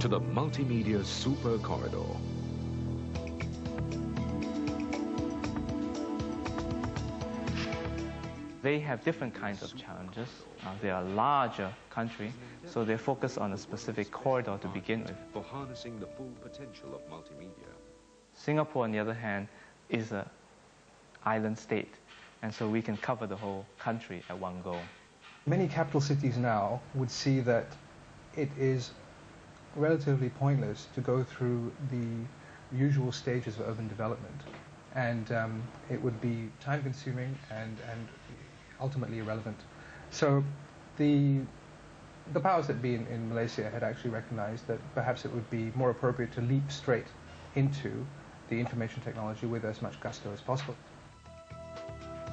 to the multimedia super corridor. They have different kinds of challenges. They are a larger country, so they focus on a specific corridor to begin with. For harnessing the full potential of multimedia. Singapore, on the other hand, is an island state, and so we can cover the whole country at one go. Many capital cities now would see that it is relatively pointless to go through the usual stages of urban development, and it would be time-consuming and ultimately irrelevant. So the powers that be in Malaysia had actually recognized that perhaps it would be more appropriate to leap straight into the information technology with as much gusto as possible.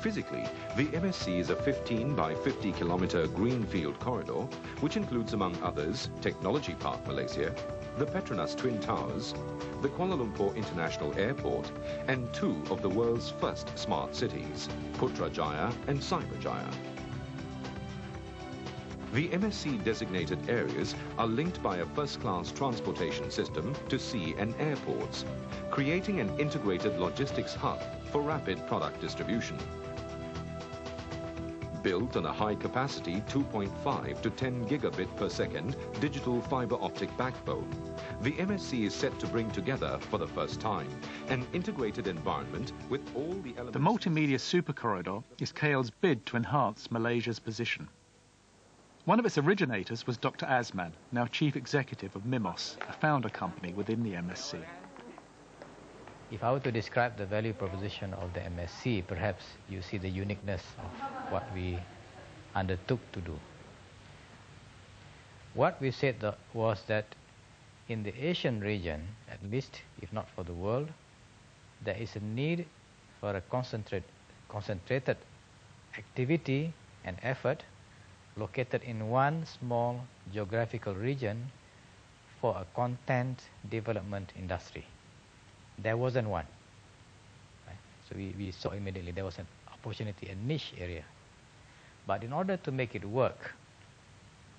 Physically, the MSC is a 15 by 50 kilometer greenfield corridor, which includes, among others, Technology Park Malaysia, the Petronas Twin Towers, the Kuala Lumpur International Airport, and two of the world's first smart cities, Putrajaya and Cyberjaya. The MSC designated areas are linked by a first-class transportation system to sea and airports, creating an integrated logistics hub for rapid product distribution. Built on a high-capacity 2.5 to 10 gigabit per second digital fiber optic backbone, the MSC is set to bring together, for the first time, an integrated environment with all the elements... The multimedia supercorridor is KL's bid to enhance Malaysia's position. One of its originators was Dr. Azman, now Chief Executive of Mimos, a founder company within the MSC. If I were to describe the value proposition of the MSC, perhaps you see the uniqueness of what we undertook to do. What we said was that in the Asian region, at least, if not for the world, there is a need for a concentrated activity and effort located in one small geographical region for a content development industry. There wasn't one. Right? So we saw immediately there was an opportunity, a niche area. But in order to make it work,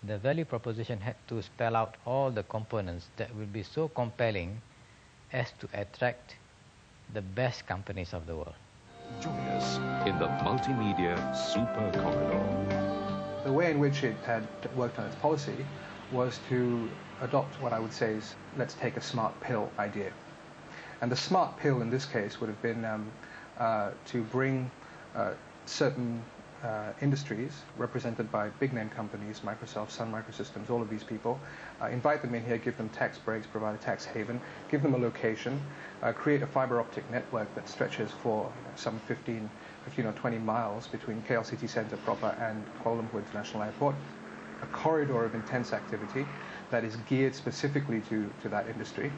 the value proposition had to spell out all the components that will be so compelling as to attract the best companies of the world. Join us in the multimedia super corridor. The way in which it had worked on its policy was to adopt what I would say is, let's take a smart pill idea. And the smart pill in this case would have been to bring certain industries represented by big name companies, Microsoft, Sun Microsystems, all of these people, invite them in here, give them tax breaks, provide a tax haven, give them a location, create a fiber optic network that stretches for some 15 or 20 miles between KL City Centre proper and Kuala Lumpur International Airport, a corridor of intense activity that is geared specifically to that industry,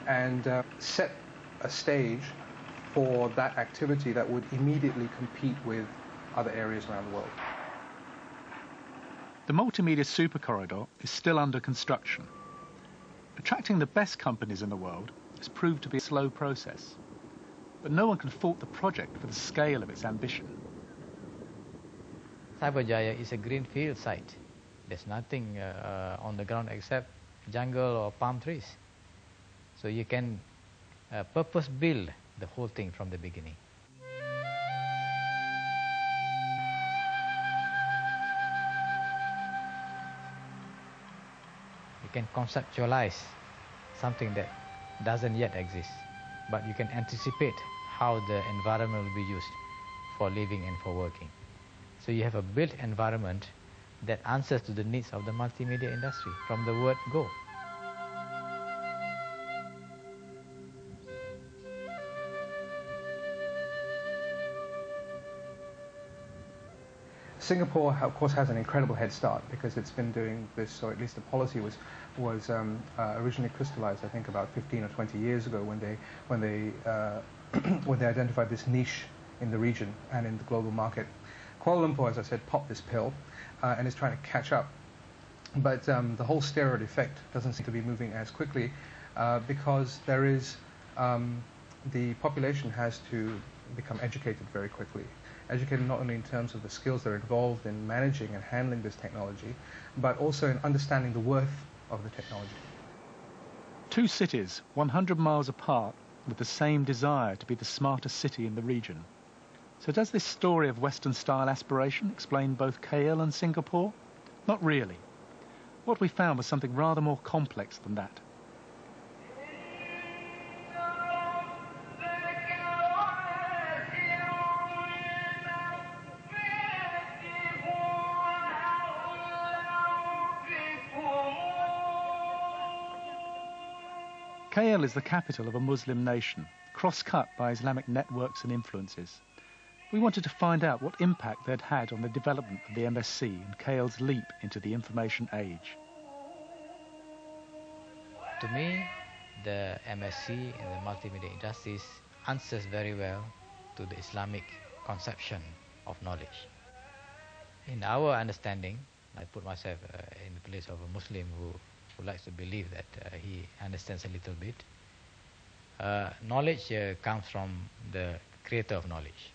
and set a stage for that activity that would immediately compete with other areas around the world. The multimedia supercorridor is still under construction. Attracting the best companies in the world has proved to be a slow process, but no one can fault the project for the scale of its ambition. Cyberjaya is a greenfield site. There's nothing on the ground except jungle or palm trees. So you can purpose build the whole thing from the beginning. You can conceptualize something that doesn't yet exist, but you can anticipate how the environment will be used for living and for working. So you have a built environment that answers to the needs of the multimedia industry from the word go. Singapore, of course, has an incredible head start because it's been doing this, or at least the policy was originally crystallized, I think, about 15 or 20 years ago when they identified this niche in the region and in the global market. Kuala Lumpur, as I said, popped this pill and is trying to catch up. But the whole steroid effect doesn't seem to be moving as quickly because there is the population has to become educated very quickly. Educated not only in terms of the skills that are involved in managing and handling this technology, but also in understanding the worth of the technology. Two cities, 100 miles apart, with the same desire to be the smartest city in the region. So does this story of Western-style aspiration explain both KL and Singapore? Not really. What we found was something rather more complex than that. KL is the capital of a Muslim nation, cross-cut by Islamic networks and influences. We wanted to find out what impact they'd had on the development of the MSc and KL's leap into the information age. To me, the MSc in the multimedia industries answers very well to the Islamic conception of knowledge. In our understanding, I put myself in the place of a Muslim who likes to believe that he understands a little bit. Knowledge comes from the creator of knowledge,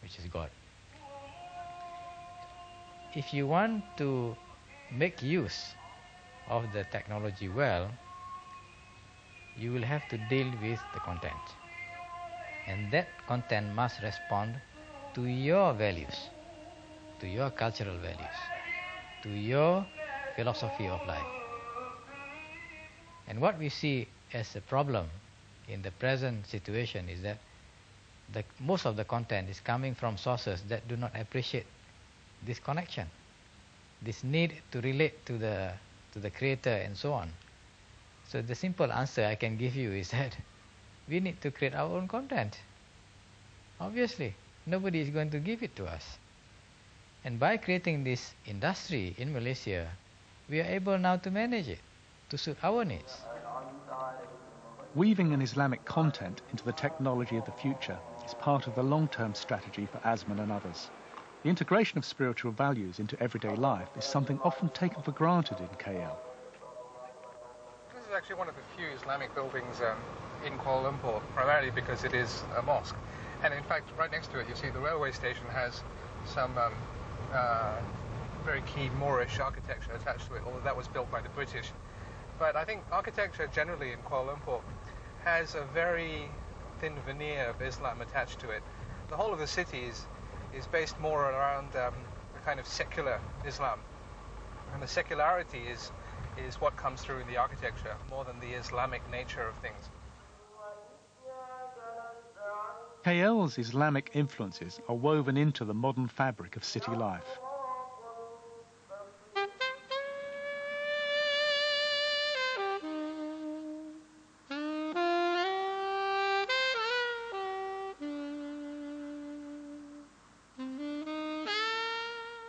which is God. If you want to make use of the technology well, you will have to deal with the content. And that content must respond to your values, to your cultural values, to your philosophy of life. And what we see as a problem in the present situation is that most of the content is coming from sources that do not appreciate this connection, this need to relate to the creator and so on. So the simple answer I can give you is that we need to create our own content. Obviously, nobody is going to give it to us. And by creating this industry in Malaysia, we are able now to manage it to suit our needs. Weaving an Islamic content into the technology of the future is part of the long-term strategy for Asman and others. The integration of spiritual values into everyday life is something often taken for granted in KL. This is actually one of the few Islamic buildings in Kuala Lumpur, primarily because it is a mosque. And in fact, right next to it, you see the railway station has some very key Moorish architecture attached to it, although that was built by the British. But I think architecture generally in Kuala Lumpur has a very thin veneer of Islam attached to it. The whole of the city is based more around a kind of secular Islam. And the secularity is what comes through in the architecture more than the Islamic nature of things. KL's Islamic influences are woven into the modern fabric of city life.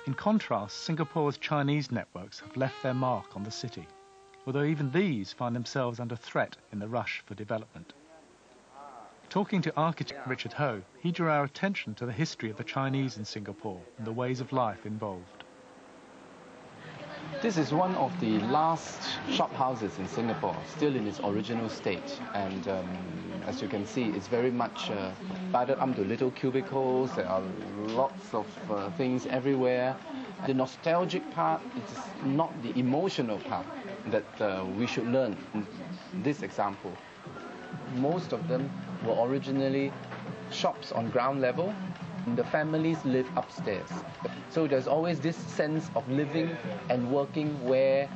In contrast, Singapore's Chinese networks have left their mark on the city, although even these find themselves under threat in the rush for development. Talking to architect Richard Ho, he drew our attention to the history of the Chinese in Singapore and the ways of life involved. This is one of the last shop houses in Singapore, still in its original state. And as you can see, it's very much divided up into little cubicles. There are lots of things everywhere. The nostalgic part is not the emotional part that we should learn in this example. Most of them were originally shops on ground level. The families live upstairs. So there's always this sense of living and working where